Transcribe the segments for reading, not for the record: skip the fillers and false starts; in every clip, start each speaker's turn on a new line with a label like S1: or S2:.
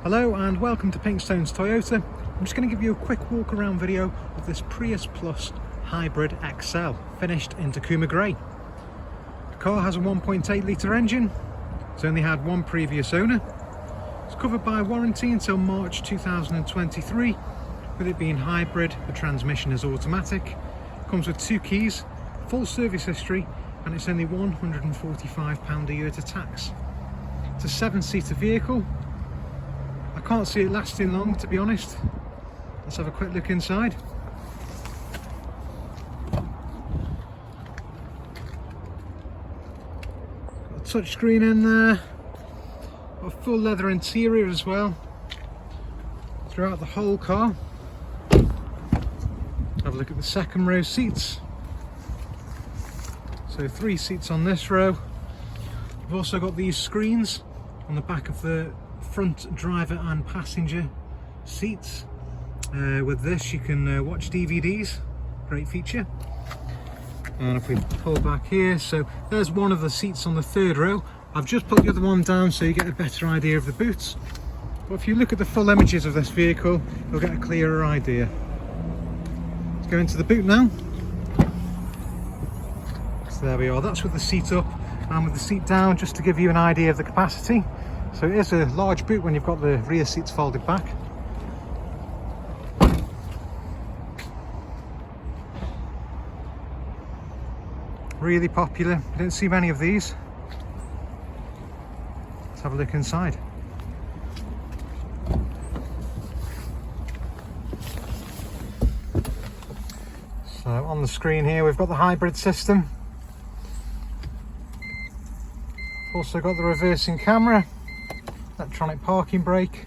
S1: Hello and welcome to Pinkstone's Toyota. I'm just going to give you a quick walk around video of this Prius Plus Hybrid XL, finished in Tacoma Grey. The car has a 1.8 litre engine, it's only had one previous owner, it's covered by warranty until March 2023, with it being hybrid, the transmission is automatic, comes with 2 keys, full service history, and it's only £145 a year to tax. It's a 7-seater vehicle. I can't see it lasting long, to be honest. Let's have a quick look inside. Got a touchscreen in there. Got a full leather interior as well throughout the whole car. Have a look at the second row seats. So 3 seats on this row. We've also got these screens on the back of the front driver and passenger seats. With this you can watch DVDs, great feature. And if we pull back here, so there's one of the seats on the 3rd row. I've just put the other one down so you get a better idea of the boots. But if you look at the full images of this vehicle, you'll get a clearer idea. Let's go into the boot now. So there we are, that's with the seat up and with the seat down, just to give you an idea of the capacity. So it is a large boot when you've got the rear seats folded back. Really popular, you don't see many of these. Let's have a look inside. So on the screen here we've got the hybrid system. Also got the reversing camera, electronic parking brake,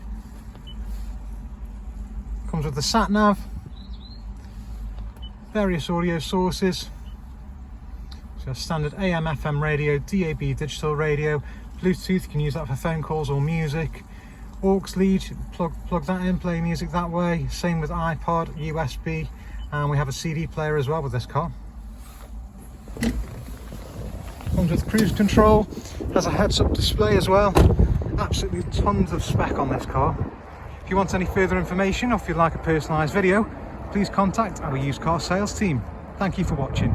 S1: comes with the sat nav, various audio sources, so standard AM, FM radio, DAB digital radio, Bluetooth, you can use that for phone calls or music, aux lead, plug that in, play music that way, same with iPod, USB, and we have a CD player as well with this car. Comes with cruise control, has a heads-up display as well. Absolutely tons of spec on this car. If you want any further information or if you'd like a personalised video, please contact our used car sales team. Thank you for watching.